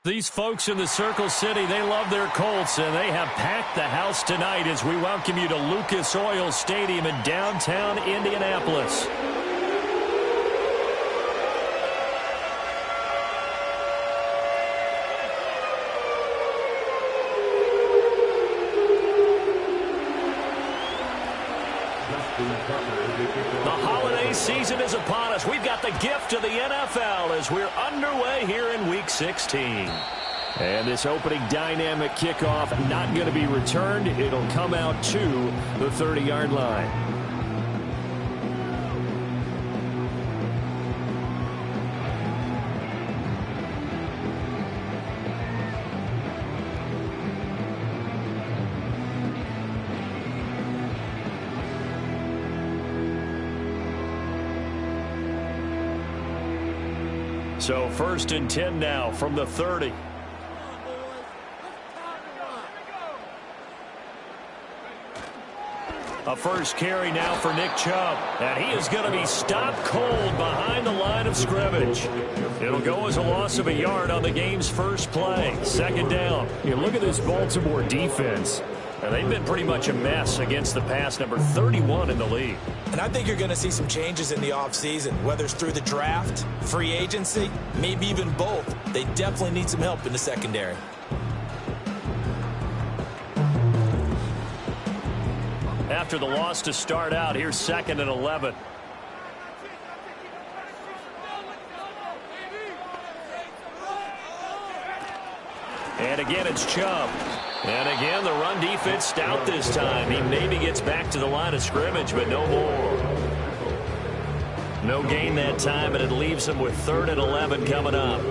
These folks in the Circle City, they love their Colts, and they have packed the house tonight as we welcome you to Lucas Oil Stadium in downtown Indianapolis. The holiday season is upon us. We've got the gift of the NFL as we're underway here in Week 16. And this opening dynamic kickoff not going to be returned. It'll come out to the 30-yard line. So 1st and 10 now from the 30. A first carry now for Nick Chubb. And he is going to be stopped cold behind the line of scrimmage. It'll go as a loss of a yard on the game's first play. 2nd down. You look at this Baltimore defense. And they've been pretty much a mess against the pass, number 31 in the league. And I think you're going to see some changes in the offseason, whether it's through the draft, free agency, maybe even both. They definitely need some help in the secondary. After the loss to start out, here's 2nd and 11. And again, it's Chubb. And again, the run defense stout this time. He maybe gets back to the line of scrimmage, but no more. No gain that time, and it leaves him with 3rd and 11 coming up.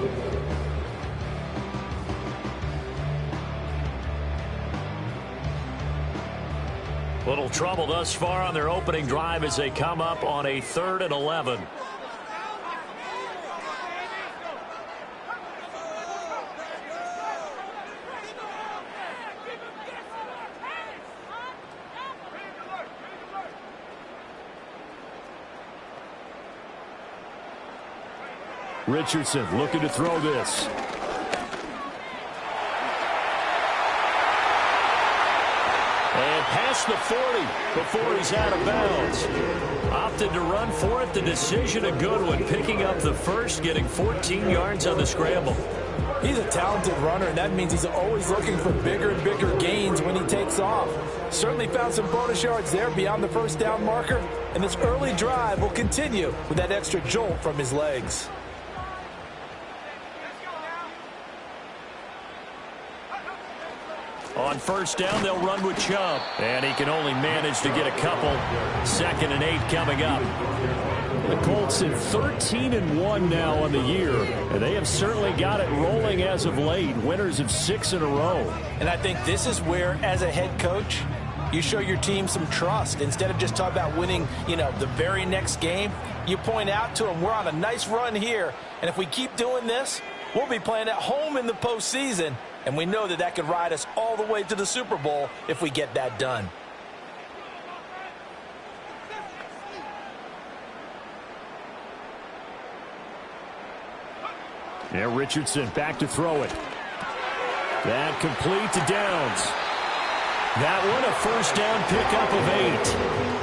Little trouble thus far on their opening drive as they come up on a 3rd and 11. Richardson looking to throw this. And past the 40 before he's out of bounds. Opted to run for it. The decision a good one. Picking up the first, getting 14 yards on the scramble. He's a talented runner, and that means he's always looking for bigger and bigger gains when he takes off. Certainly found some bonus yards there beyond the first down marker. And this early drive will continue with that extra jolt from his legs. On 1st down, they'll run with Chubb. And he can only manage to get a couple. 2nd and 8 coming up. The Colts at 13-1 now on the year. And they have certainly got it rolling as of late. Winners of 6 in a row. And I think this is where, as a head coach, you show your team some trust. Instead of just talking about winning, the very next game, you point out to them, we're on a nice run here. And if we keep doing this, we'll be playing at home in the postseason. And we know that that could ride us all the way to the Super Bowl if we get that done. Yeah, Richardson back to throw it. That complete to Downs. That one a 1st down pickup of 8.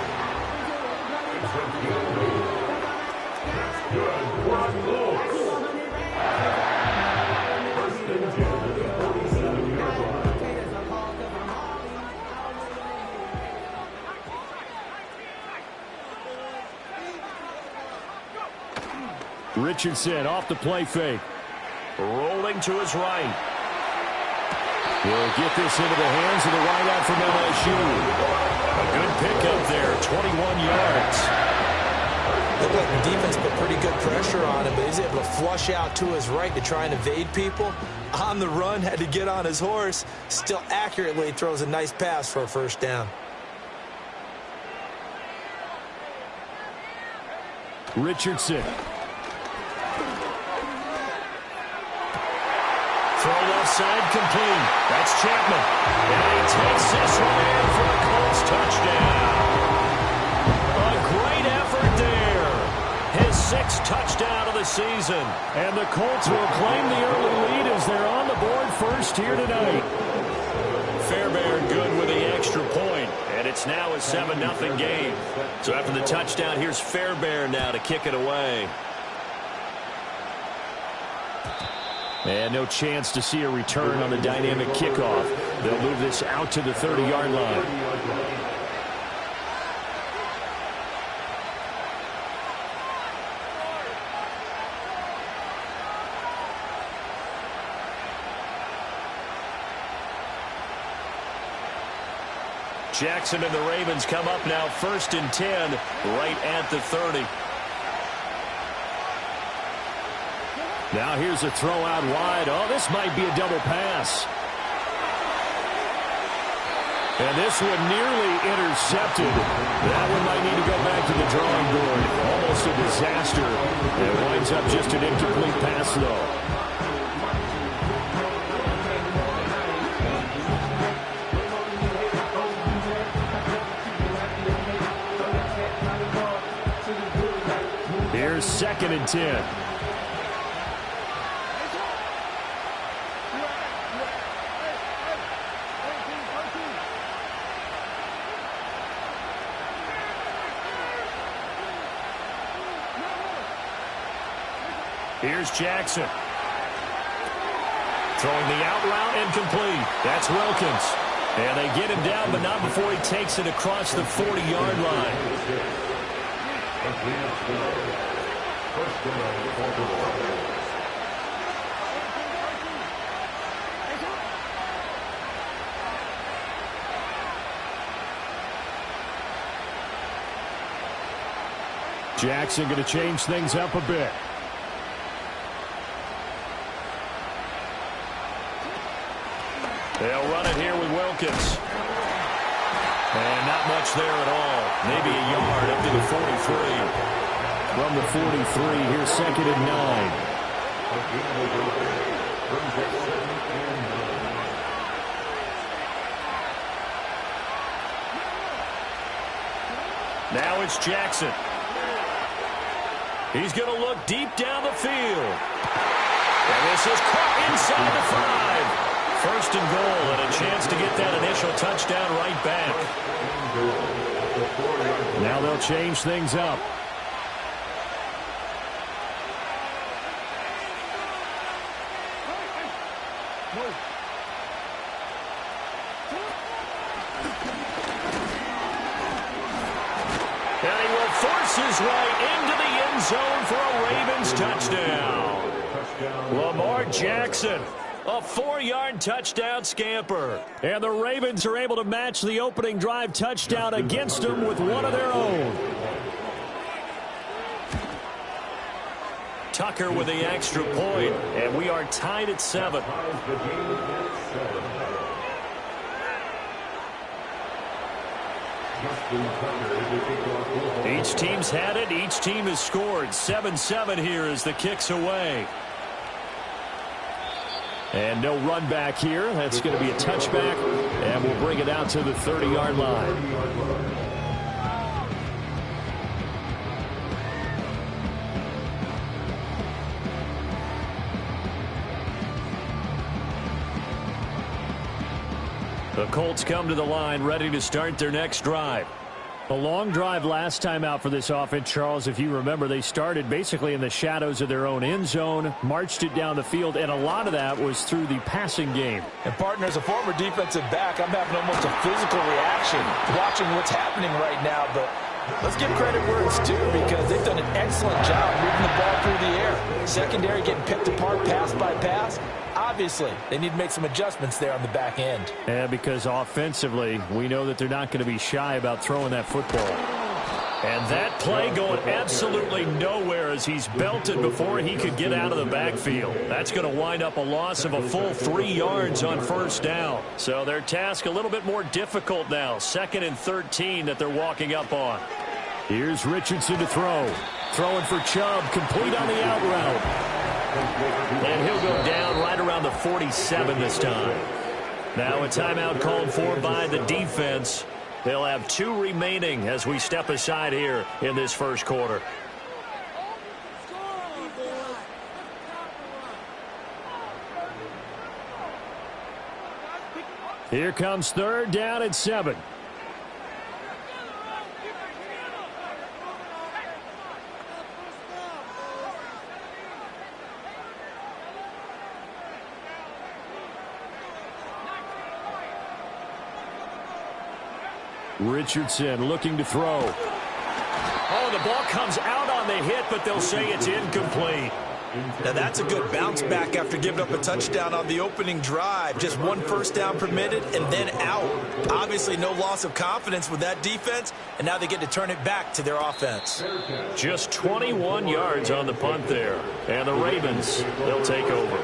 Richardson off the play fake. Rolling to his right. Will get this into the hands of the wideout from LSU. A good pickup there, 21 yards. Looked like the defense put pretty good pressure on him, but he's able to flush out to his right to try and evade people. On the run, had to get on his horse. Still accurately throws a nice pass for a 1st down. Richardson. Throw left side complete. That's Chapman. And he takes this one in for a Colts touchdown. A great effort there. His 6th touchdown of the season. And the Colts will claim the early lead as they're on the board first here tonight. Fairbairn good with the extra point, and it's now a 7-0 game. So after the touchdown, here's Fairbairn now to kick it away. And no chance to see a return on the dynamic kickoff. They'll move this out to the 30-yard line. Jackson and the Ravens come up now 1st and 10 right at the 30. Now here's a throw out wide. Oh, this might be a double pass. And this one nearly intercepted. That one might need to go back to the drawing board. Almost a disaster. It winds up just an incomplete pass, though. Here's 2nd and 10. Here's Jackson. Throwing the out route and complete. That's Wilkins. And they get him down, but not before he takes it across the 40-yard line. Jackson going to change things up a bit. They'll run it here with Wilkins. And not much there at all. Maybe a yard up to the 43. From the 43, here's 2nd and 9. Now it's Jackson. He's going to look deep down the field. And this is caught inside the 5. 1st and goal, and a chance to get that initial touchdown right back. Now they'll change things up. And he will force his way into the end zone for a Ravens touchdown. Lamar Jackson. A 4-yard touchdown scamper. And the Ravens are able to match the opening drive touchdown against them with one of their own. Tucker with the extra point, and we are tied at 7. Each team's had it. Each team has scored. 7-7 here as the kick's away. And no run back here. That's going to be a touchback, and we'll bring it out to the 30-yard line. The Colts come to the line ready to start their next drive. A long drive last time out for this offense, Charles. If you remember, they started basically in the shadows of their own end zone, marched it down the field, and a lot of that was through the passing game. And, partner, as a former defensive back, I'm having almost a physical reaction watching what's happening right now. But let's give credit where it's due because they've done an excellent job moving the ball through the air. Secondary getting picked apart pass by pass. Obviously, they need to make some adjustments there on the back end. Yeah, because offensively, we know that they're not going to be shy about throwing that football. And that play going absolutely nowhere as he's belted before he could get out of the backfield. That's going to wind up a loss of a full 3 yards on 1st down. So their task a little bit more difficult now. 2nd and 13 that they're walking up on. Here's Richardson to throw. Throwing for Chubb, complete on the out route. And he'll go down right around the 47 this time. Now a timeout called for by the defense. They'll have 2 remaining as we step aside here in this first quarter. Here comes third down and 7. Richardson looking to throw. Oh, the ball comes out on the hit, but they'll say it's incomplete. Now that's a good bounce back after giving up a touchdown on the opening drive. Just one first down permitted and then out. Obviously no loss of confidence with that defense, and now they get to turn it back to their offense. Just 21 yards on the punt there. And the Ravens, they'll take over.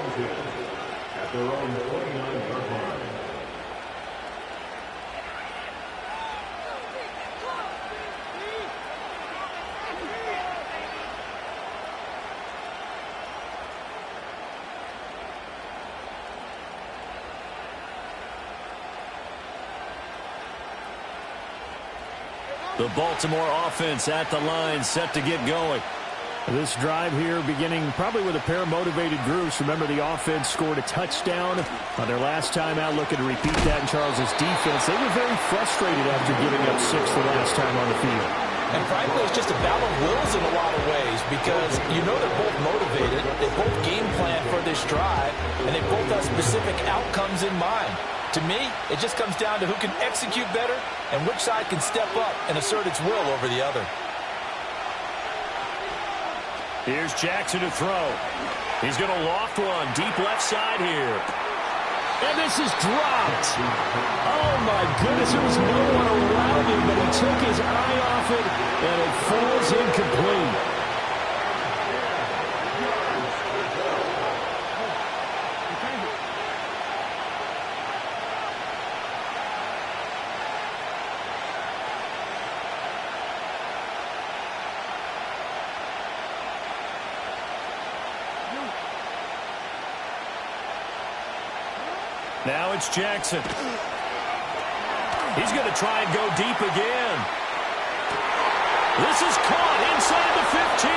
The Baltimore offense at the line, set to get going. This drive here beginning probably with a pair of motivated groups. Remember, the offense scored a touchdown on their last time out, looking to repeat that in Charles's defense. They were very frustrated after giving up 6 the last time on the field. And frankly, it's just a battle of wills in a lot of ways because you know they're both motivated. They both game plan for this drive, and they both have specific outcomes in mind. To me, it just comes down to who can execute better and which side can step up and assert its will over the other. Here's Jackson to throw. He's going to loft one deep left side here. And this is dropped. Oh, my goodness. There was no one around him, but he took his eye off it, and it falls incomplete. Now it's Jackson. He's going to try and go deep again. This is caught inside the 15.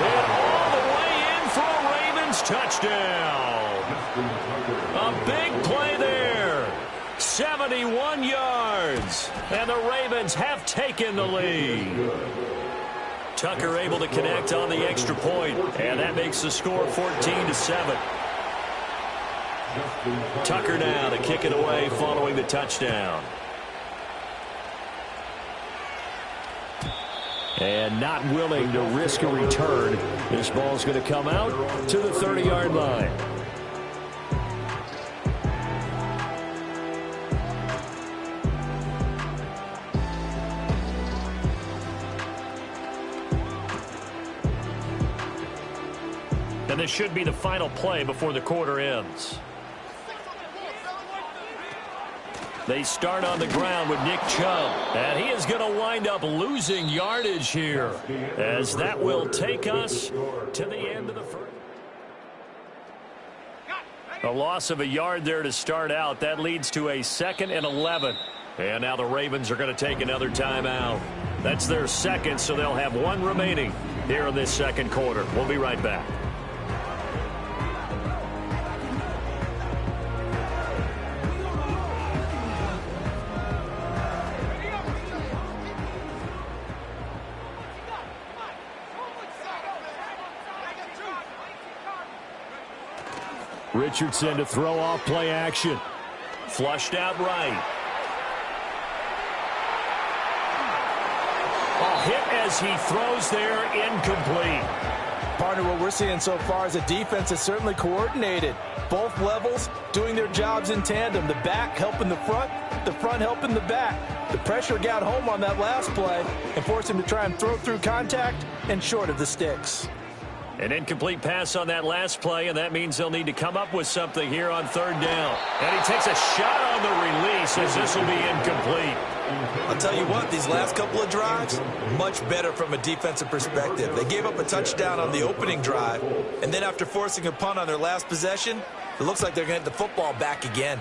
And all the way in for a Ravens touchdown. A big play there. 71 yards. And the Ravens have taken the lead. Tucker able to connect on the extra point, and that makes the score 14-7. Tucker now to kick it away following the touchdown. And not willing to risk a return. This ball's going to come out to the 30-yard line. And this should be the final play before the quarter ends. They start on the ground with Nick Chubb, and he is going to wind up losing yardage here, as that will take us to the end of the first. A loss of a yard there to start out. That leads to a 2nd and 11. And now the Ravens are going to take another timeout. That's their second, so they'll have one remaining here in this second quarter. We'll be right back. Richardson to throw off play action. Flushed out right. A hit as he throws there, incomplete. Partner, what we're seeing so far is a defense that's certainly coordinated. Both levels doing their jobs in tandem. The back helping the front helping the back. The pressure got home on that last play and forced him to try and throw through contact and short of the sticks. An incomplete pass on that last play, and that means they'll need to come up with something here on third down. And he takes a shot on the release as this will be incomplete. I'll tell you what, these last couple of drives, much better from a defensive perspective. They gave up a touchdown on the opening drive, and then after forcing a punt on their last possession, it looks like they're going to get the football back again.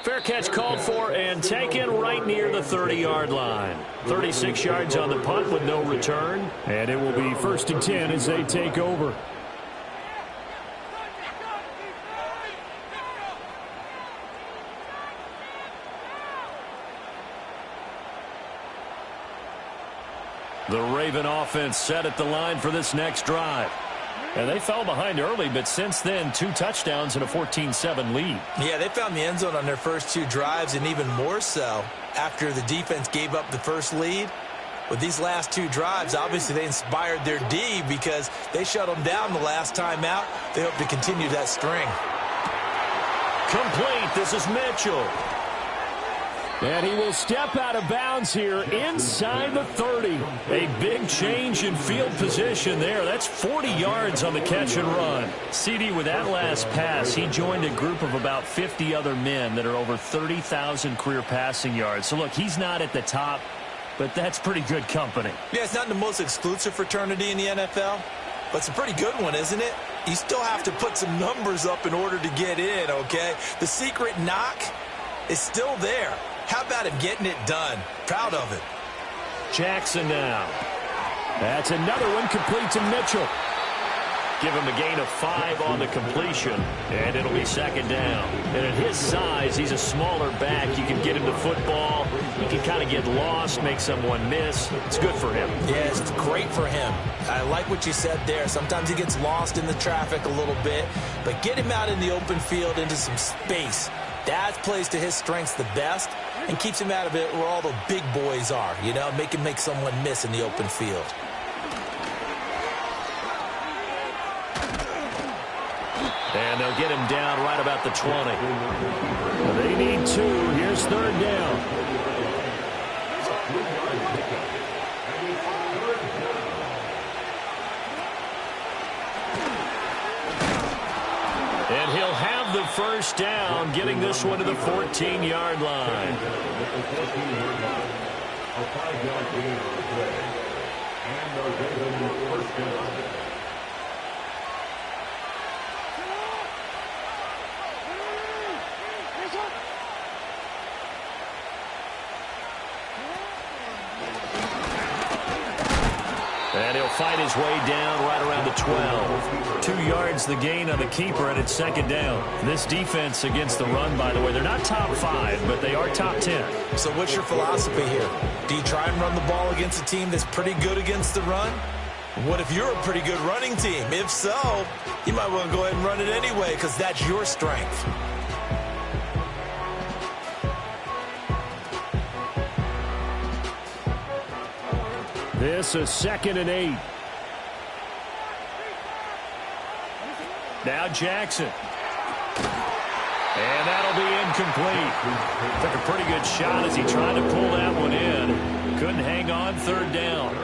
Fair catch called for and taken right near the 30-yard line. 36 yards on the punt with no return. And it will be 1st and 10 as they take over. The Raven offense set at the line for this next drive. And they fell behind early, but since then, 2 touchdowns and a 14-7 lead. Yeah, they found the end zone on their first 2 drives, and even more so after the defense gave up the first lead. With these last 2 drives, obviously they inspired their D because they shut them down the last time out. They hope to continue that string. Complete. This is Mitchell. And he will step out of bounds here inside the 30. A big change in field position there. That's 40 yards on the catch and run. CD, with that last pass, he joined a group of about 50 other men that are over 30,000 career passing yards. So, look, he's not at the top, but that's pretty good company. Yeah, it's not the most exclusive fraternity in the NFL, but it's a pretty good one, isn't it? You still have to put some numbers up in order to get in, okay? The secret knock is still there. How about him getting it done? Proud of it. Jackson now. That's another one complete to Mitchell. Give him a gain of 5 on the completion, and it'll be second down. And at his size, he's a smaller back. You can get him the football. He can kind of get lost, make someone miss. It's good for him. Yeah, it's great for him. I like what you said there. Sometimes he gets lost in the traffic a little bit, but get him out in the open field into some space. That plays to his strengths the best and keeps him out of it where all the big boys are, you know, make him make someone miss in the open field. And they'll get him down right about the 20. They need 2. Here's third down. And he'll have the first down, getting this one to the 14-yard line. A 5-yard gain on the play. And they're given the first down. And he'll fight his way down right around the 12. 2 yards the gain on the keeper, and it's second down. This defense against the run, by the way, they're not top 5, but they are top 10. So what's your philosophy here? Do you try and run the ball against a team that's pretty good against the run? What if you're a pretty good running team? If so, you might want to go ahead and run it anyway because that's your strength. This is 2nd and 8. Now Jackson. And that'll be incomplete. Took a pretty good shot as he tried to pull that one in. Couldn't hang on, third down.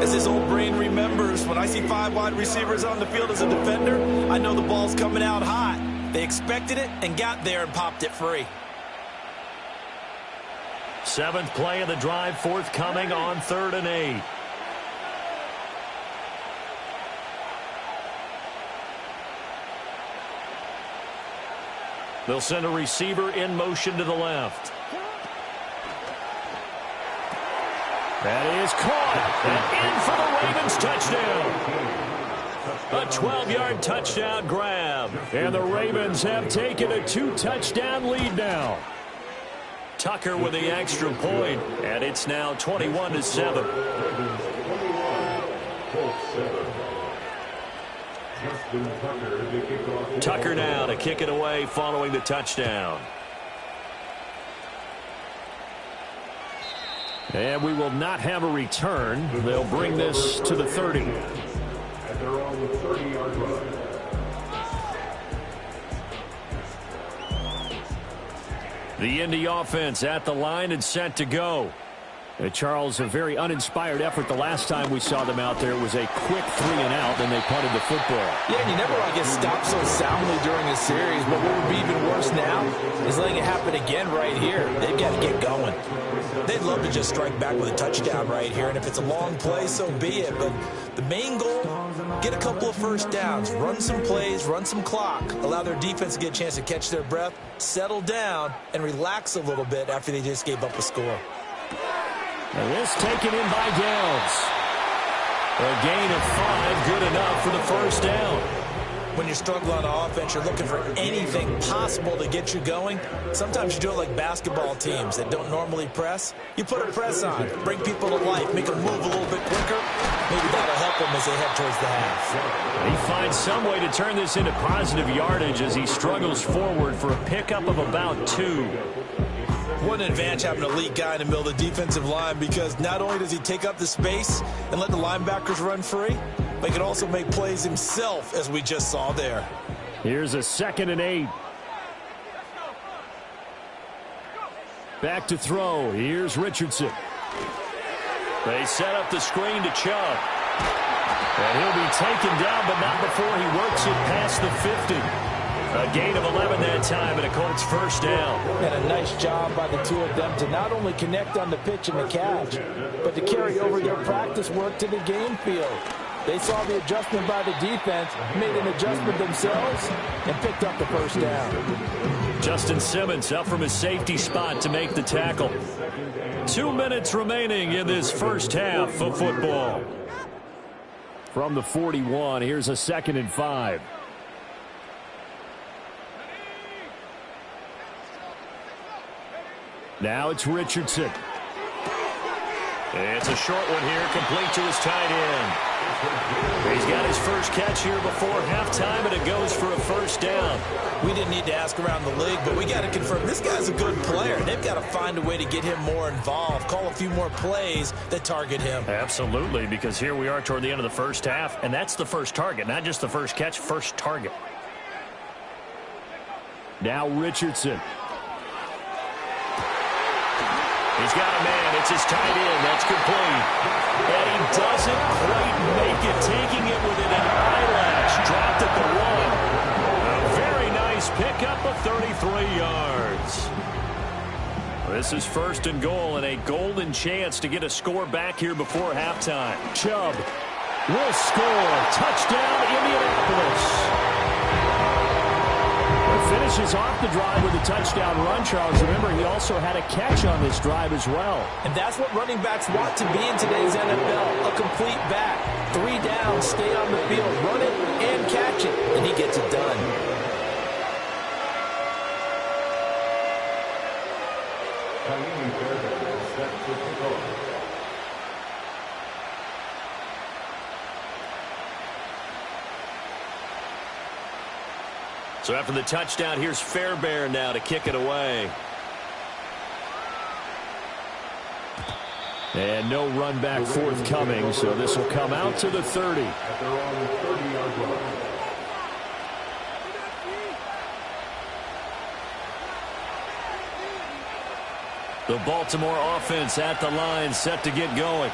As his old brain remembers, when I see 5 wide receivers on the field as a defender, I know the ball's coming out hot. They expected it and got there and popped it free. 7th play of the drive forthcoming on 3rd and 8. They'll send a receiver in motion to the left. That is caught. And in for the Ravens touchdown. A 12-yard touchdown grab. And the Ravens have taken a 2-touchdown lead now. Tucker with the extra point, and it's now 21-7. Tucker now to kick it away following the touchdown. And we will not have a return. They'll bring this to the 30. And they're on the 30-yard line. The Indy offense at the line and set to go. Charles, a very uninspired effort the last time we saw them out there. It was a quick 3-and-out, then they punted the football. Yeah, and you never want to get stopped so soundly during a series, but what would be even worse now is letting it happen again right here. They've got to get going. They'd love to just strike back with a touchdown right here, and if it's a long play, so be it. But the main goal, get a couple of first downs, run some plays, run some clock, allow their defense to get a chance to catch their breath, settle down, and relax a little bit after they just gave up a score. And this taken in by Downs. A gain of 5, good enough for the first down. when you're struggling on offense, you're looking for anything possible to get you going. Sometimes you do it like basketball teams that don't normally press. You put a press on, bring people to life, make them move a little bit quicker. Maybe that'll help them as they head towards the half. He finds some way to turn this into positive yardage as he struggles forward for a pickup of about 2. What an advantage having an elite guy in the middle of the defensive line, because not only does he take up the space and let the linebackers run free, but he can also make plays himself, as we just saw there. Here's a 2nd and 8. Back to throw. Here's Richardson. They set up the screen to Chubb. And he'll be taken down, but not before he works it past the 50. A gain of 11 that time, and a Colts first down. And a nice job by the two of them to not only connect on the pitch and the catch, but to carry over their practice work to the game field. They saw the adjustment by the defense, made an adjustment themselves, and picked up the first down. Justin Simmons up from his safety spot to make the tackle. 2 minutes remaining in this first half of football. From the 41, here's a 2nd and 5. Now it's Richardson. It's a short one here, complete to his tight end. He's got his first catch here before halftime, and it goes for a first down. We didn't need to ask around the league, but we got to confirm this guy's a good player. They've got to find a way to get him more involved, call a few more plays that target him. Absolutely, because here we are toward the end of the first half, and that's the first target, not just the first catch, first target. Now Richardson. He's got a man. It's his tight end. That's complete. And he doesn't quite make it, taking it within an eyelash. Dropped at the 1. A very nice pickup of 33 yards. This is 1st and goal, and a golden chance to get a score back here before halftime. Chubb will score. Touchdown, Indianapolis. Finishes off the drive with a touchdown run, Charles. Remember, he also had a catch on this drive as well. And that's what running backs want to be in today's NFL, a complete back. 3 down, stay on the field, run it and catch it, and he gets it done. So after the touchdown, here's Fairbairn now to kick it away. And no run back forthcoming, so this will come out to the 30. The Baltimore offense at the line, set to get going.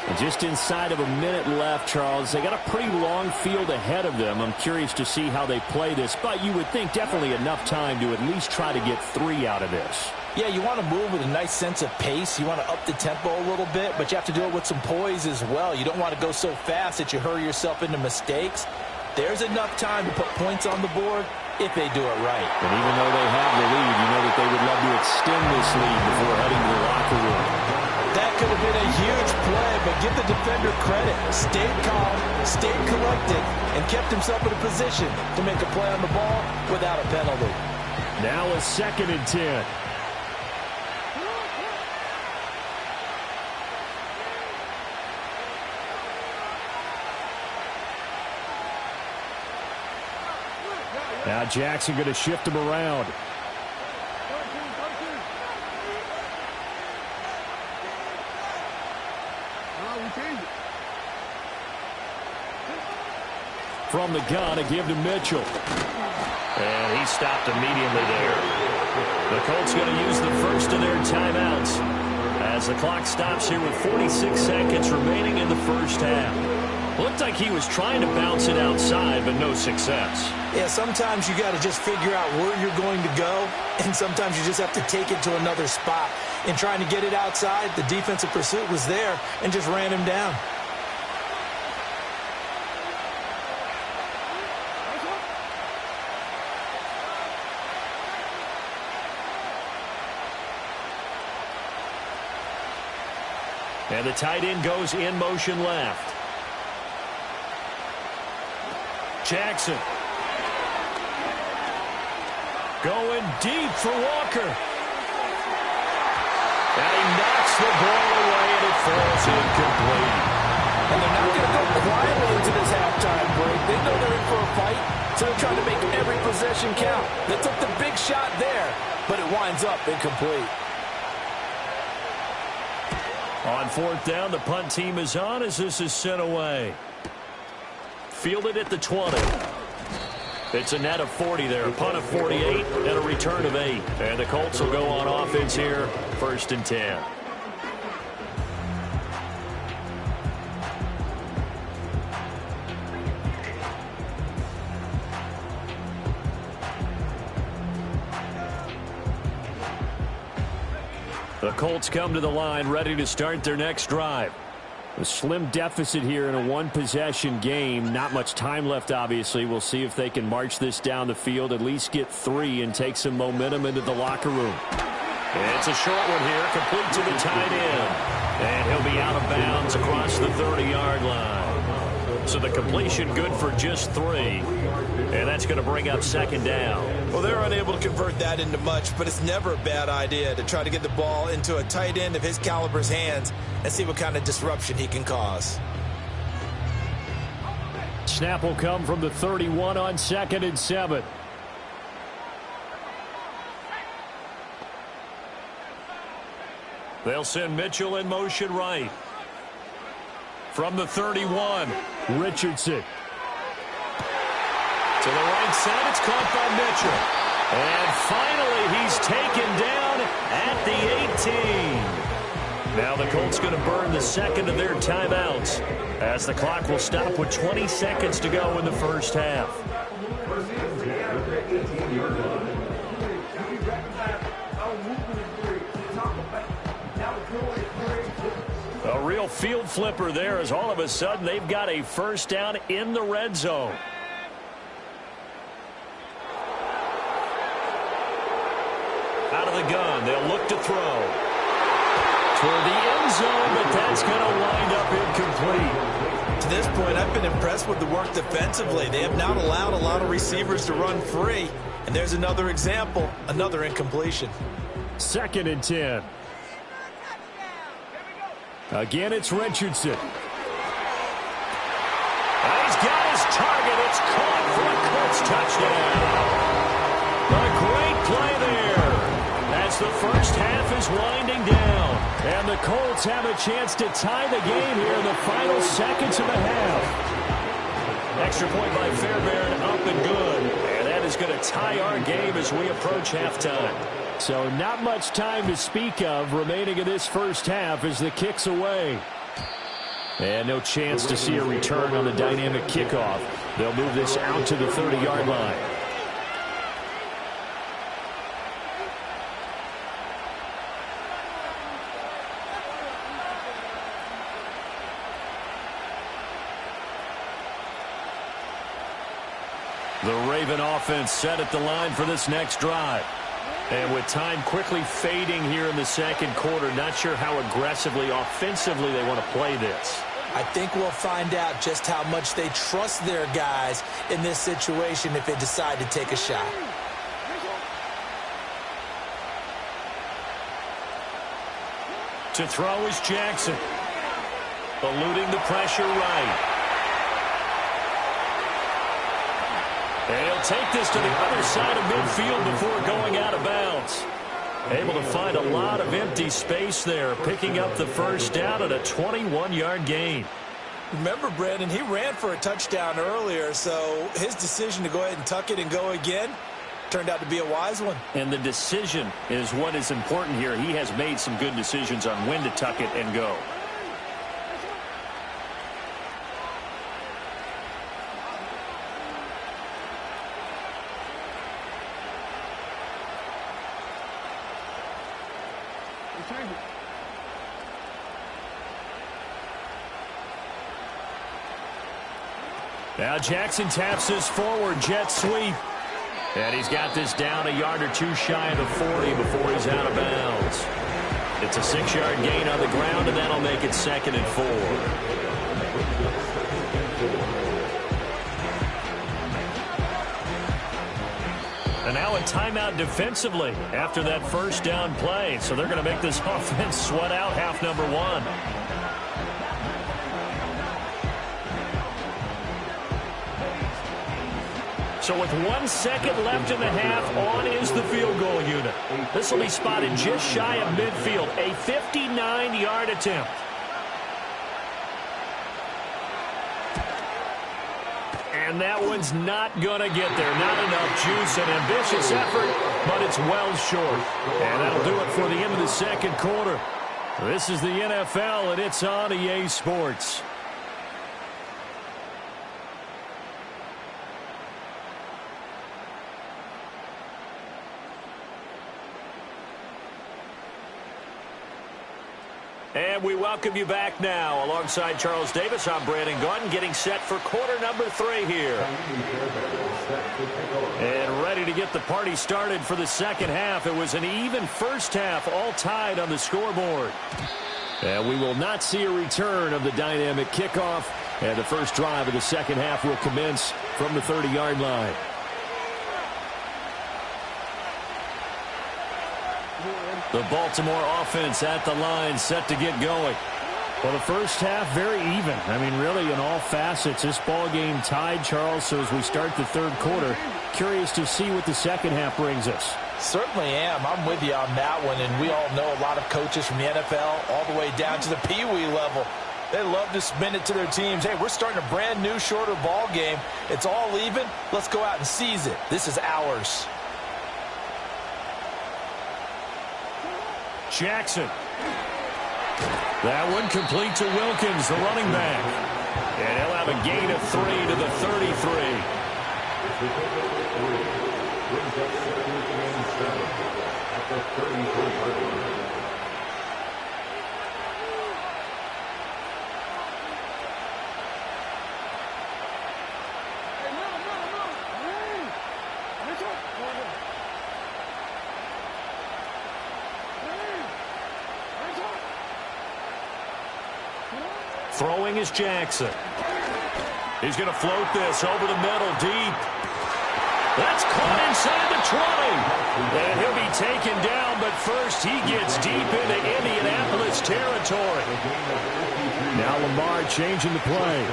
And just inside of a minute left, Charles. They got a pretty long field ahead of them. I'm curious to see how they play this, but you would think definitely enough time to at least try to get 3 out of this. Yeah, you want to move with a nice sense of pace. You want to up the tempo a little bit, but you have to do it with some poise as well. You don't want to go so fast that you hurry yourself into mistakes. There's enough time to put points on the board if they do it right. And even though they have the lead, you know that they would love to extend this lead before heading to the locker room. That could have been a huge play, but give the defender credit. Stayed calm, stayed collected, and kept himself in a position to make a play on the ball without a penalty. Now a 2nd and 10. Now Jackson going to shift him around. From the gun, a give to Mitchell. And he stopped immediately there. The Colts going to use the first of their timeouts as the clock stops here with 46 seconds remaining in the first half. Looked like he was trying to bounce it outside, but no success. Yeah, sometimes you got to just figure out where you're going to go, and sometimes you just have to take it to another spot. In trying to get it outside, the defensive pursuit was there and just ran him down. And the tight end goes in motion left. Jackson Going deep for Walker. And he knocks the ball away, and it falls incomplete. And they're not going to go quietly into this halftime break. They know they're in for a fight, so they're trying to make every possession count. They took the big shot there, but it winds up incomplete. On fourth down, the punt team is on as this is sent away. Fielded at the 20. It's a net of 40 there, a punt of 48, and a return of 8. And the Colts will go on offense here, 1st and 10. The Colts come to the line, ready to start their next drive. A slim deficit here in a one-possession game. Not much time left, obviously. We'll see if they can march this down the field, at least get 3, and take some momentum into the locker room. It's a short one here, complete to the tight end. And he'll be out of bounds across the 30-yard line. So the completion good for just 3. And that's going to bring up 2nd down. Well, they're unable to convert that into much, but it's never a bad idea to try to get the ball into a tight end of his caliber's hands and see what kind of disruption he can cause. Snap will come from the 31 on 2nd and 7. They'll send Mitchell in motion right. From the 31, Richardson. To the right side, it's caught by Mitchell. And finally, he's taken down at the 18. Now the Colts going to burn the 2nd of their timeouts as the clock will stop with 20 seconds to go in the first half. A real field flipper there as all of a sudden they've got a first down in the red zone. Out of the gun, they'll look to throw. Toward the end zone, but that's going to wind up incomplete. To this point, I've been impressed with the work defensively. They have not allowed a lot of receivers to run free. And there's another example, another incompletion. 2nd and 10. Again, it's Richardson. And he's got his target. It's caught for a Colts touchdown. A great play there as the first half is winding down. And the Colts have a chance to tie the game here in the final seconds of the half. Extra point by Fairbairn, up and good. And that is going to tie our game as we approach halftime. So not much time to speak of remaining in this first half as the kick's away. And no chance to see a return on the dynamic kickoff. They'll move this out to the 30-yard line. The Raven offense set at the line for this next drive. And with time quickly fading here in the second quarter, not sure how aggressively, offensively they want to play this. I think we'll find out just how much they trust their guys in this situation if they decide to take a shot. To throw is Jackson. Eluding the pressure right. And he'll take this to the other side of midfield before going out of bounds. Able to find a lot of empty space there, picking up the first down at a 21-yard gain. Remember, Brandon, he ran for a touchdown earlier, so his decision to go ahead and tuck it and go again turned out to be a wise one. And the decision is what is important here. He has made some good decisions on when to tuck it and go. Now Jackson taps his forward jet sweep. And he's got this down a yard or two shy of the 40 before he's out of bounds. It's a 6-yard gain on the ground, and that'll make it 2nd and 4. And now a timeout defensively after that first down play. So they're going to make this offense sweat out half number one. So with 1 second left in the half, on is the field goal unit. This will be spotted just shy of midfield. A 59-yard attempt. And that one's not going to get there. Not enough juice. An ambitious effort, but it's well short. And that'll do it for the end of the second quarter. This is the NFL, and it's on EA Sports. And we welcome you back now. Alongside Charles Davis, I'm Brandon Gaudin, getting set for quarter number 3 here. And ready to get the party started for the second half. It was an even first half, all tied on the scoreboard. And we will not see a return of the dynamic kickoff. And the first drive of the second half will commence from the 30-yard line. The Baltimore offense at the line, set to get going. Well, the first half, very even. I mean, really, in all facets, this ball game tied, Charles. So as we start the third quarter, curious to see what the second half brings us. Certainly am. I'm with you on that one. And we all know a lot of coaches from the NFL all the way down to the Pee Wee level. They love to spin it to their teams. Hey, we're starting a brand new, shorter ball game. It's all even. Let's go out and seize it. This is ours. Jackson. That one complete to Wilkins, the running back. And he'll have a gain of 3 to the 33. Throwing is Jackson. He's going to float this over the middle, deep. That's caught inside the 20. And he'll be taken down, but first he gets deep into Indianapolis territory. Now Lamar changing the play.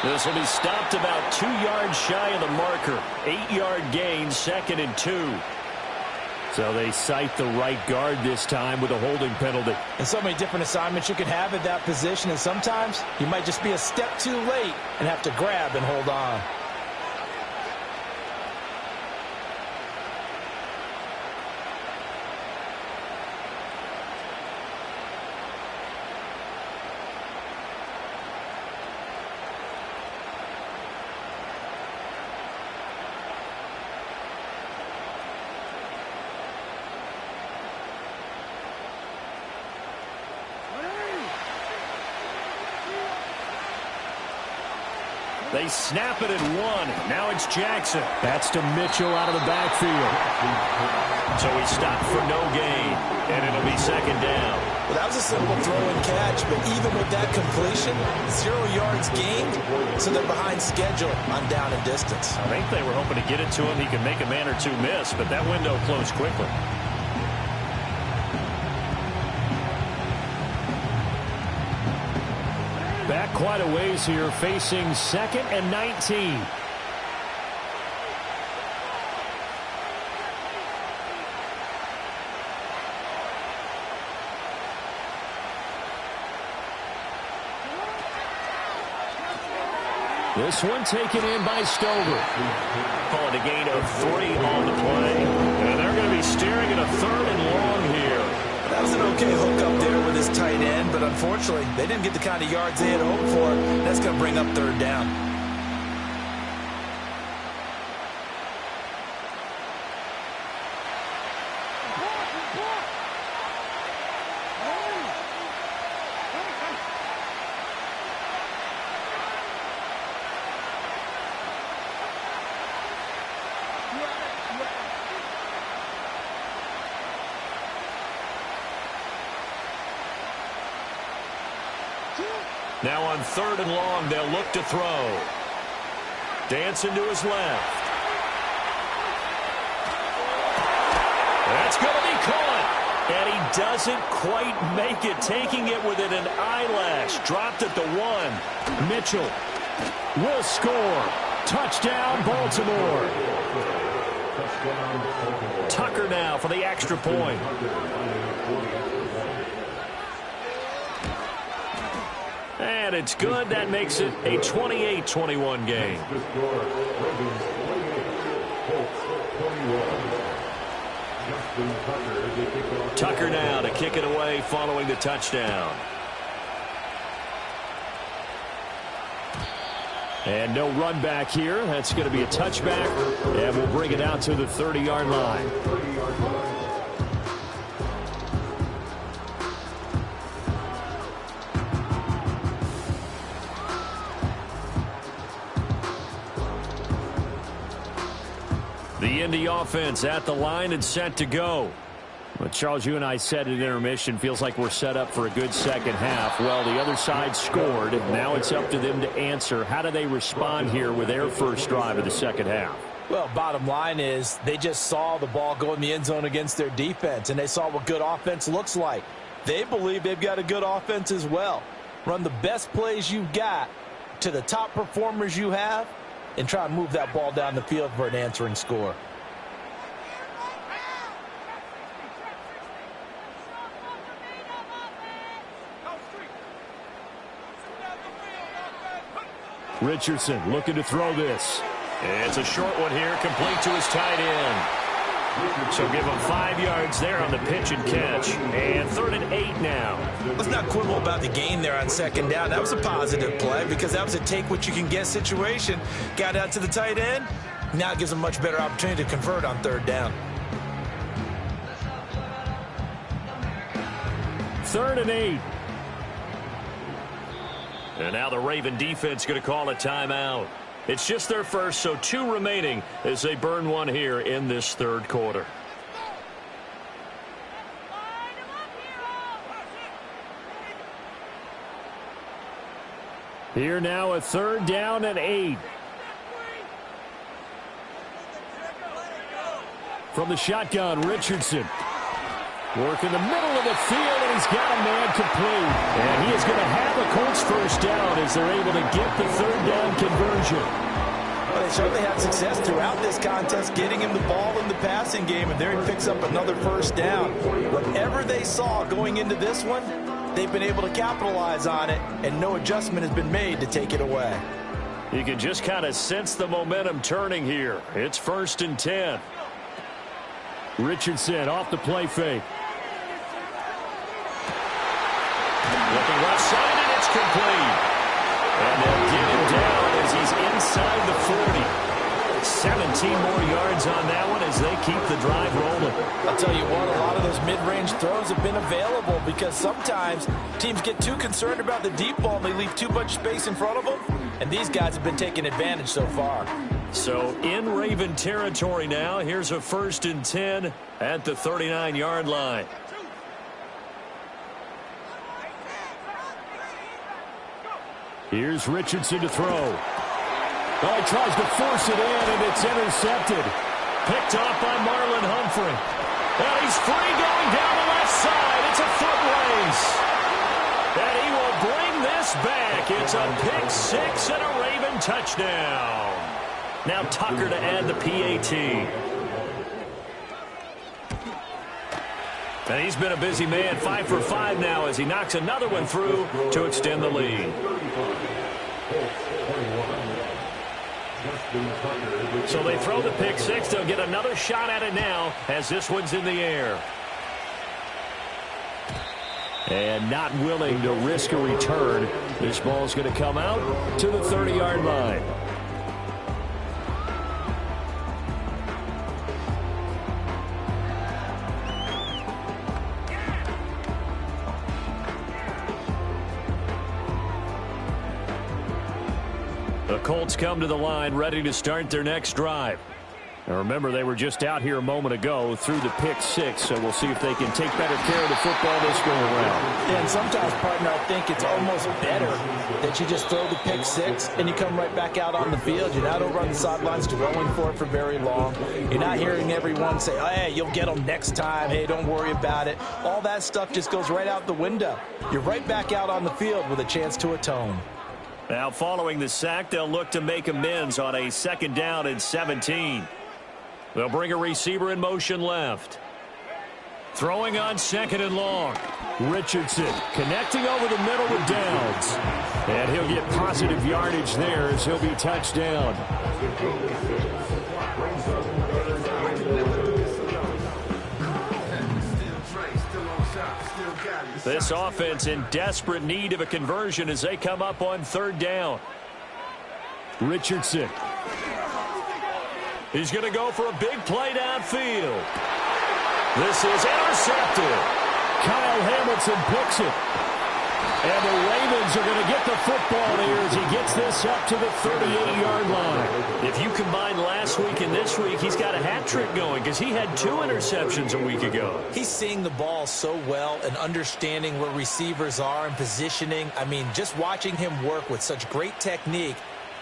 This will be stopped about 2 yards shy of the marker. 8-yard gain, 2nd and 2. So they cite the right guard this time with a holding penalty. And so many different assignments you can have at that position, and sometimes you might just be a step too late and have to grab and hold on. They snap it at 1. Now it's Jackson. That's to Mitchell out of the backfield. So he stopped for no gain, and it'll be 2nd down. Well, that was a simple throw and catch, but even with that completion, 0 yards gained, so they're behind schedule on down and distance. I think they were hoping to get it to him. He could make a man or two miss, but that window closed quickly. Back quite a ways here, facing 2nd and 19. This one taken in by Stover. Calling a gain of 3 on the play. And they're going to be staring at a 3rd and long here. That was an okay hook up there with his tight end, but unfortunately, they didn't get the kind of yards they had hoped for. That's going to bring up 3rd down. Now on 3rd and long, they'll look to throw. Dancing to his left. That's going to be caught. And he doesn't quite make it, taking it within an eyelash. Dropped at the 1. Mitchell will score. Touchdown, Baltimore. Tucker now for the extra point. And it's good. That makes it a 28-21 game. Tucker now to kick it away following the touchdown. And no run back here. That's going to be a touchback. And we'll bring it out to the 30-yard line. The Indy offense at the line and set to go. Well, Charles, you and I said at intermission, feels like we're set up for a good second half. Well, the other side scored. Now it's up to them to answer. How do they respond here with their first drive of the second half? Well, bottom line is they just saw the ball go in the end zone against their defense, and they saw what good offense looks like. They believe they've got a good offense as well. Run the best plays you've got to the top performers you have, and try and move that ball down the field for an answering score. Richardson looking to throw this. It's a short one here, complete to his tight end. So give him 5 yards there on the pitch and catch. And 3rd and 8 now. Let's not quibble about the gain there on 2nd down. That was a positive play because that was a take-what-you-can-get situation. Got out to the tight end. Now it gives them a much better opportunity to convert on 3rd down. 3rd and 8. And now the Raven defense going to call a timeout. It's just their first, so 2 remaining as they burn one here in this 3rd quarter. Here now a 3rd down and 8. From the shotgun, Richardson. Work in the middle of the field, and he's got a man complete. And he is going to have the Colts first down as they're able to get the 3rd down conversion. Well, they certainly had success throughout this contest, getting him the ball in the passing game, and there he picks up another first down. Whatever they saw going into this one, they've been able to capitalize on it, and no adjustment has been made to take it away. You can just kind of sense the momentum turning here. It's 1st and 10. Richardson off the play fake. Looking left side, and it's complete. And they'll get him down as he's inside the 40. 17 more yards on that one as they keep the drive rolling. I'll tell you what, a lot of those mid-range throws have been available because sometimes teams get too concerned about the deep ball and they leave too much space in front of them. And these guys have been taking advantage so far. So in Raven territory now, here's a 1st and 10 at the 39-yard line. Here's Richardson to throw. Oh, he tries to force it in, and it's intercepted. Picked off by Marlon Humphrey. And he's free going down the left side. It's a foot race. And he will bring this back. It's a pick 6 and a Raven touchdown. Now Tucker to add the PAT. And he's been a busy man, 5 for 5 now as he knocks another one through to extend the lead. So they throw the pick 6. They'll get another shot at it now as this one's in the air. And not willing to risk a return. This ball's going to come out to the 30-yard line. The Colts come to the line ready to start their next drive. Now remember, they were just out here a moment ago through the pick six, so we'll see if they can take better care of the football this go around. And sometimes, partner, I think it's almost better that you just throw the pick six and you come right back out on the field. You're not over on the sidelines dwelling for it for very long. You're not hearing everyone say, oh, hey, you'll get them next time. Hey, don't worry about it. All that stuff just goes right out the window. You're right back out on the field with a chance to atone. Now, following the sack, they'll look to make amends on a 2nd down and 17. They'll bring a receiver in motion left. Throwing on 2nd and long. Richardson connecting over the middle with Downs. And he'll get positive yardage there as he'll be touchdown. This offense in desperate need of a conversion as they come up on 3rd down. Richardson. He's going to go for a big play downfield. This is intercepted. Kyle Hamilton picks it. And the Ravens are going to get the football here as he gets this up to the 38-yard line. If you combine last week and this week, he's got a hat trick going because he had 2 interceptions a week ago. He's seeing the ball so well and understanding where receivers are and positioning. I mean, just watching him work with such great technique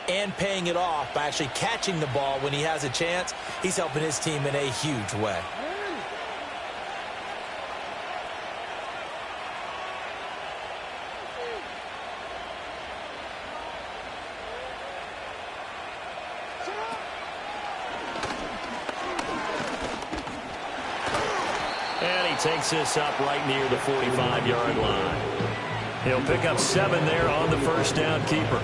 and paying it off by actually catching the ball when he has a chance, he's helping his team in a huge way. And he takes this up right near the 45-yard line. He'll pick up 7 there on the 1st down keeper.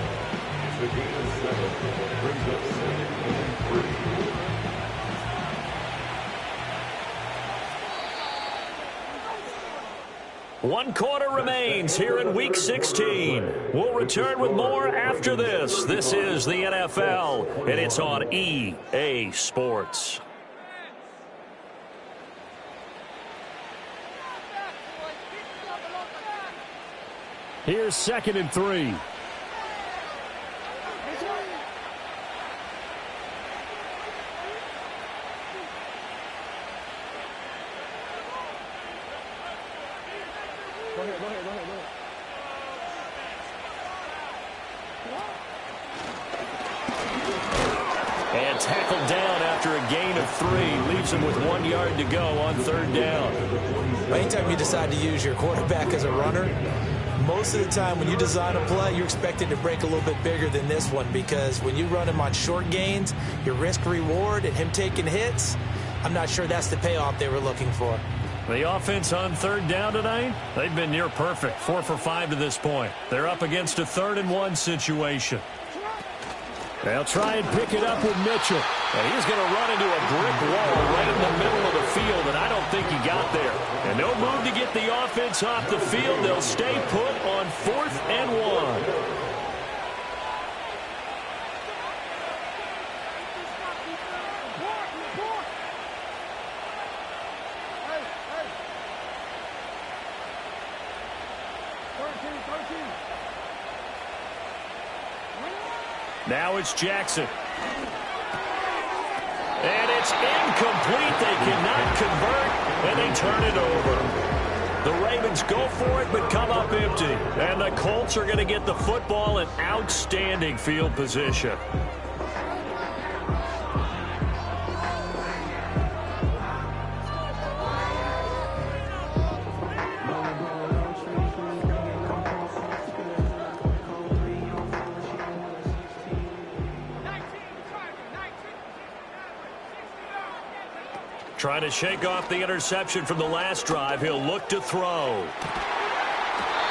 One quarter remains here in Week 16. We'll return with more after this. This is the NFL, and it's on EA Sports. Here's 2nd and 3. Go ahead. And tackled down after a gain of 3. Leaves him with 1 yard to go on 3rd down. Anytime you decide to use your quarterback as a runner, most of the time when you design a play, you're expected to break a little bit bigger than this one because when you run him on short gains, your risk-reward and him taking hits, I'm not sure that's the payoff they were looking for. The offense on 3rd down tonight, they've been near perfect. 4 for 5 to this point. They're up against a 3rd and 1 situation. They'll try and pick it up with Mitchell. And he's going to run into a brick wall right in the middle of the field, and I don't think he got there. And no move to get the offense off the field. They'll stay put on 4th and 1. Now it's Jackson. And it's incomplete. They cannot convert, and they turn it over. The Ravens go for it, but come up empty. And the Colts are going to get the football in outstanding field position. Trying to shake off the interception from the last drive. He'll look to throw.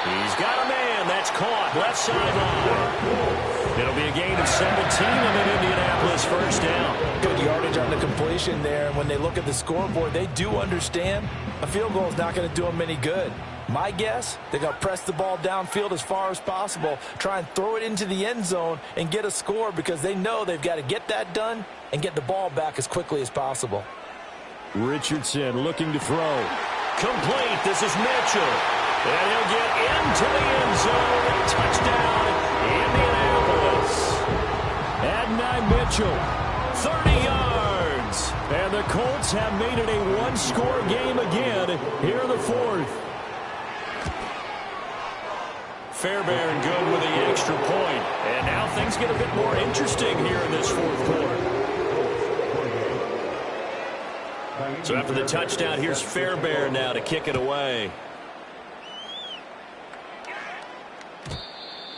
He's got a man. That's caught. Left sideline. It'll be a gain of 17 and an Indianapolis 1st down. Good yardage on the completion there. And when they look at the scoreboard, they do understand a field goal is not going to do them any good. My guess, they're going to press the ball downfield as far as possible, try and throw it into the end zone and get a score because they know they've got to get that done and get the ball back as quickly as possible. Richardson looking to throw. Complete. This is Mitchell. And he'll get into the end zone. Touchdown, Indianapolis. Adonai Mitchell, 30 yards. the Colts have made it a one-score game again here in the fourth. Fairbairn good with the extra point. And now things get a bit more interesting here in this fourth quarter. So after the touchdown, here's Fairbairn now to kick it away.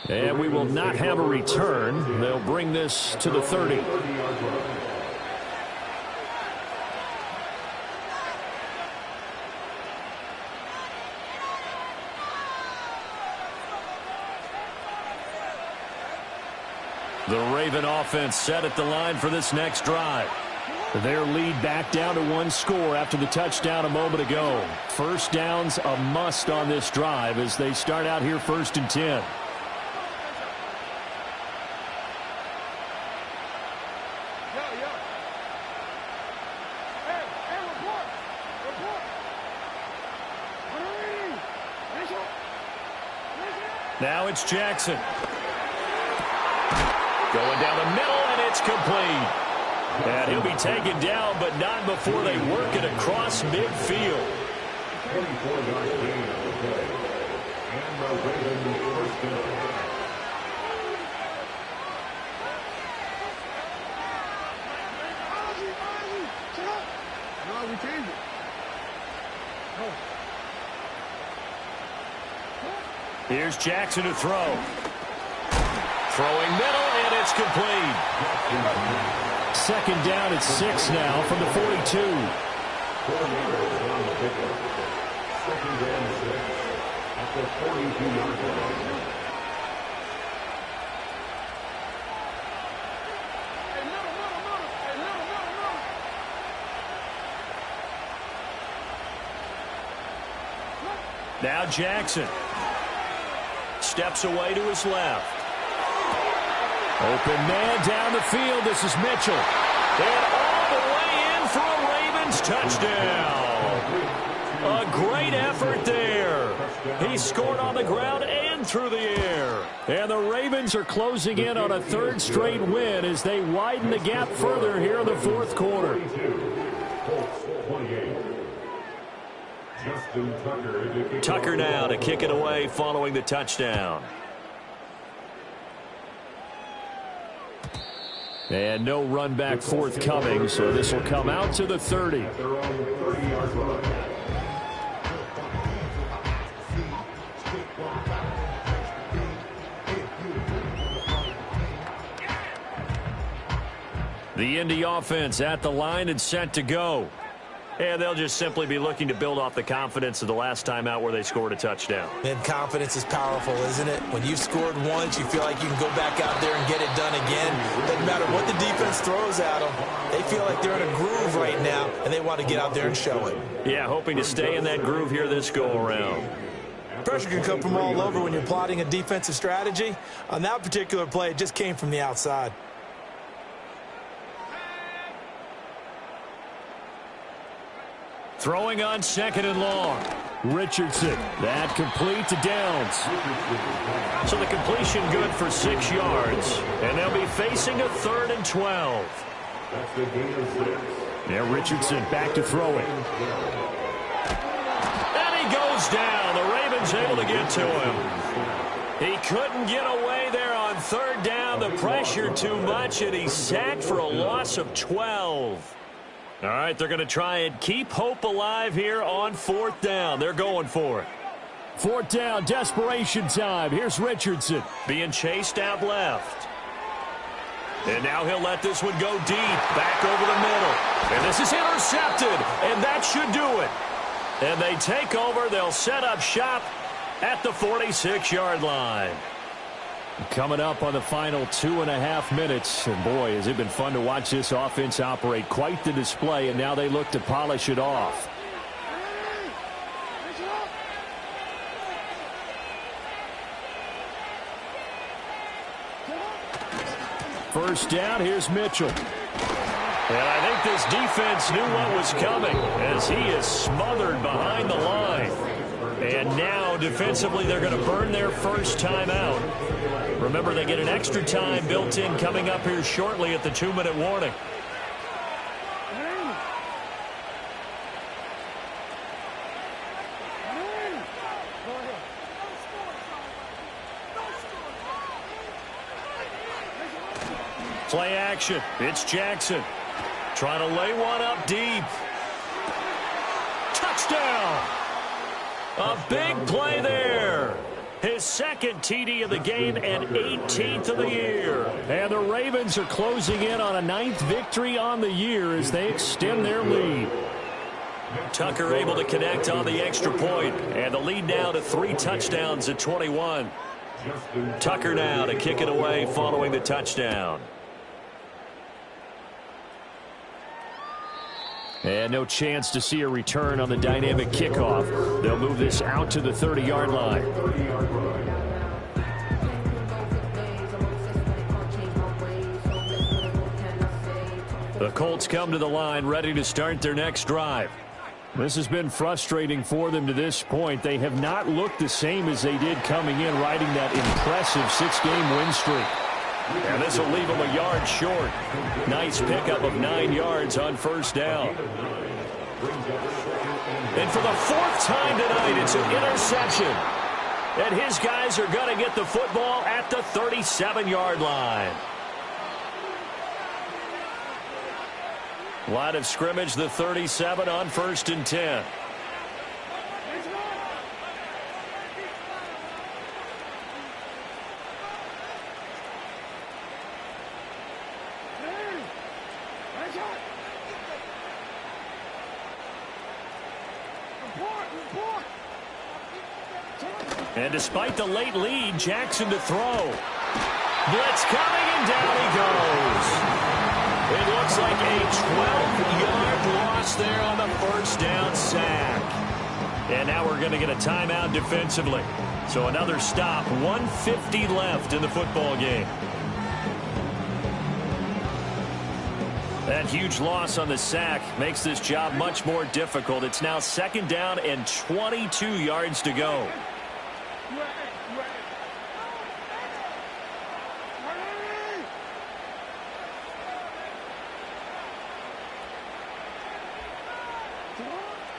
And we will not have a return. They'll bring this to the 30. The Raven offense set at the line for this next drive. Their lead back down to one score after the touchdown a moment ago. First down's a must on this drive as they start out here 1st and 10. Now it's Jackson. Going down the middle, and it's complete. And he'll be taken down, but not before they work it across midfield. Here's Jackson to throw. Throwing middle, and it's complete. Second down at 6 now from the 42. Now Jackson steps away to his left. Open man down the field. This is Mitchell. And all the way in for a Ravens touchdown. A great effort there. He scored on the ground and through the air. And the Ravens are closing in on a third straight win as they widen the gap further here in the fourth quarter. Tucker now to kick it away following the touchdown. And no run back forthcoming, so this will come out to the 30. The Indy offense at the line and set to go. And they'll just simply be looking to build off the confidence of the last time out where they scored a touchdown. And confidence is powerful, isn't it? When you've scored once, you feel like you can go back out there and get it done again. Doesn't matter what the defense throws at them. They feel like they're in a groove right now, and they want to get out there and show it. Yeah, hoping to stay in that groove here this go-around. Pressure can come from all over when you're plotting a defensive strategy. On that particular play, it just came from the outside. Throwing on 2nd and long. Richardson. That complete to Downs. So the completion good for 6 yards. And they'll be facing a 3rd and 12. Now Richardson back to throw it. And he goes down. The Ravens able to get to him. He couldn't get away there on 3rd down. The pressure too much, and he's sacked for a loss of 12. All right, they're going to try and keep hope alive here on 4th down. They're going for it. 4th down, desperation time. Here's Richardson being chased out left. And now he'll let this one go deep, back over the middle. And this is intercepted, and that should do it. And they take over. They'll set up shop at the 46-yard line. Coming up on the final 2.5 minutes. And boy, has it been fun to watch this offense operate. Quite the display, and now they look to polish it off. First down, here's Mitchell. And I think this defense knew what was coming as he is smothered behind the line. And now defensively they're going to burn their first time out. Remember, they get an extra time built in coming up here shortly at the 2-minute warning. Play action. It's Jackson. Trying to lay one up deep. Touchdown. A big play there. His second TD of the game and 18th of the year. And the Ravens are closing in on a 9th victory on the year as they extend their lead. Tucker able to connect on the extra point, and the lead now to 3 touchdowns at 21. Tucker now to kick it away following the touchdown. And no chance to see a return on the dynamic kickoff. They'll move this out to the 30-yard line. The Colts come to the line ready to start their next drive. This has been frustrating for them to this point. They have not looked the same as they did coming in, riding that impressive 6-game win streak. And this will leave them a yard short. Nice pickup of 9 yards on first down. And for the 4th time tonight, it's an interception. And his guys are going to get the football at the 37-yard line. Line of scrimmage, the 37 on 1st and 10. And despite the late lead, Jackson to throw. Blitz coming, and down he goes. It looks like a 12-yard loss there on the first down sack. And now we're going to get a timeout defensively. So another stop, 1:50 left in the football game. That huge loss on the sack makes this job much more difficult. It's now 2nd down and 22 yards to go.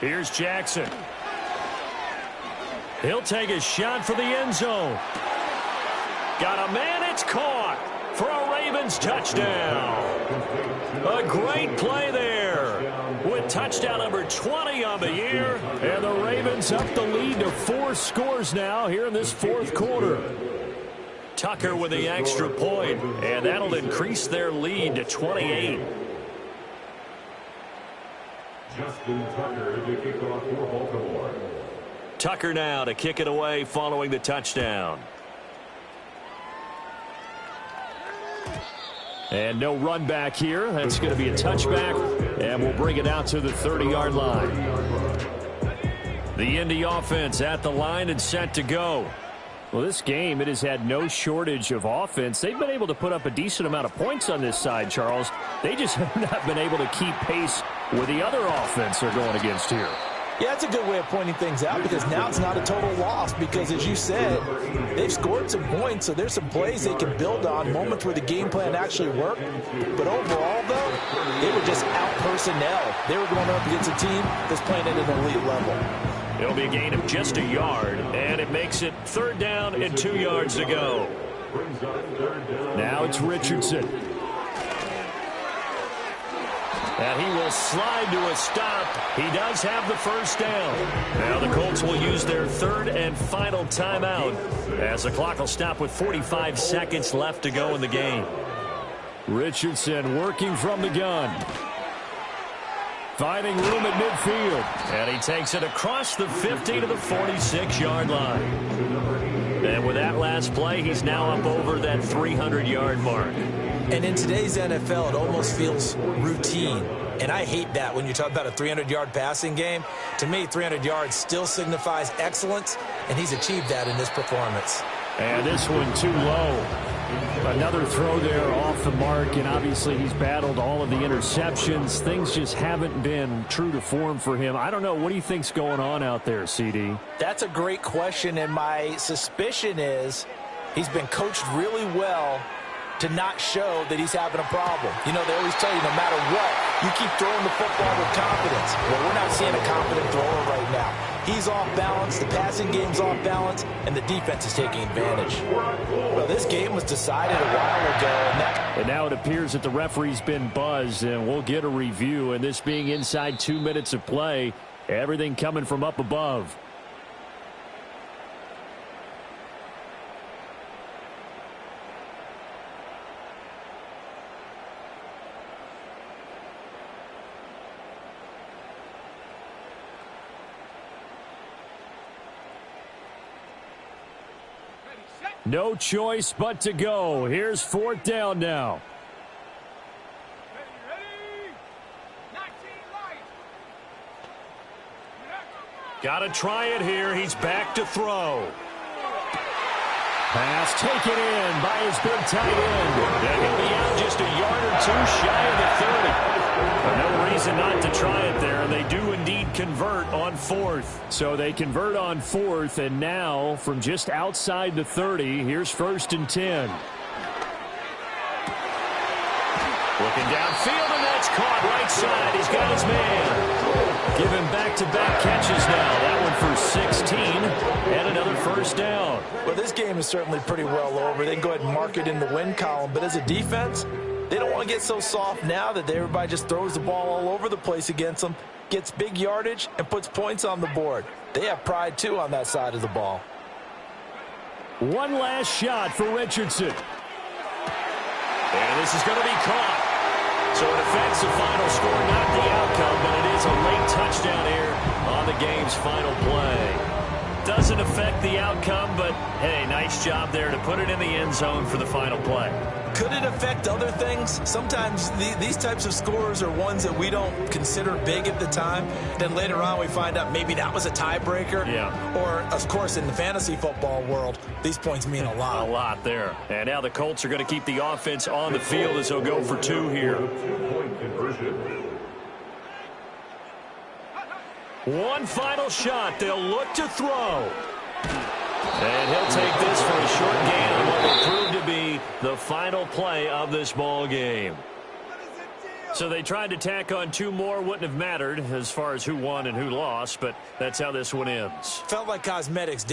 Here's Jackson. He'll take a shot for the end zone. Got a man, it's caught for a Ravens touchdown. A great play there with touchdown number 20 on the year. And the Ravens up the lead to 4 scores now here in this 4th quarter. Tucker with the extra point, and that'll increase their lead to 28. Justin Tucker to kick off for Baltimore. Tucker now to kick it away following the touchdown. And no run back here. That's going to be a touchback, and we'll bring it out to the 30-yard line. The Indy offense at the line and set to go. Well, this game, it has had no shortage of offense. They've been able to put up a decent amount of points on this side, Charles. They just have not been able to keep pace with the other offense they're going against here. Yeah, that's a good way of pointing things out because now it's not a total loss because, as you said, they've scored some points, so there's some plays they can build on, moments where the game plan actually worked. But overall, though, they were just out personnel. They were going up against a team that's playing at an elite level. It'll be a gain of just a yard, and it makes it 3rd down and 2 yards to go. Now it's Richardson. And he will slide to a stop. He does have the first down. Now the Colts will use their 3rd and final timeout as the clock will stop with 45 seconds left to go in the game. Richardson working from the gun. Finding room at midfield. And he takes it across the 50 to the 46-yard line. And with that last play, he's now up over that 300-yard mark. And in today's NFL, it almost feels routine. And I hate that when you talk about a 300-yard passing game. To me, 300 yards still signifies excellence, and he's achieved that in this performance. And this one too low. Another throw there off the mark, and obviously he's battled all of the interceptions. Things just haven't been true to form for him. I don't know. What do you think's going on out there, CD? That's a great question, and my suspicion is he's been coached really well to not show that he's having a problem. You know, they always tell you no matter what, you keep throwing the football with confidence. Well, we're not seeing a confident thrower right now. He's off balance, the passing game's off balance, and the defense is taking advantage. Well, this game was decided a while ago. And now it appears that the referee's been buzzed, and we'll get a review. And this being inside 2 minutes of play, everything coming from up above. No choice but to go. Here's 4th down now. Got to try it here. He's back to throw. Pass taken in by his big tight end. And he'll be out just a yard or two shy of the 30. But no reason not to try it there, and they do indeed convert on 4th. So they convert on 4th, and now from just outside the 30, here's 1st and 10. Looking downfield, and that's caught right side. He's got his man. Give him back-to-back catches now. That one for 16 and another 1st down. Well, this game is certainly pretty well over. They can go ahead and mark it in the win column. But as a defense, they don't want to get so soft now that everybody just throws the ball all over the place against them, gets big yardage, and puts points on the board. They have pride, too, on that side of the ball. One last shot for Richardson. And this is going to be caught. So it affects the final score, not the outcome, but it is a late touchdown here on the game's final play. Doesn't affect the outcome, but, hey, nice job there to put it in the end zone for the final play. Could it affect other things? Sometimes these types of scores are ones that we don't consider big at the time. Then later on we find out maybe that was a tiebreaker. Yeah. Or, of course, in the fantasy football world, these points mean a lot. A lot there. And now the Colts are going to keep the offense on the field as they'll go for 2 here. One final shot. They'll look to throw. And he'll take this for a short gain on what will prove to be the final play of this ball game. So they tried to tack on 2 more. Wouldn't have mattered as far as who won and who lost, but that's how this one ends. Felt like cosmetics, didn't it?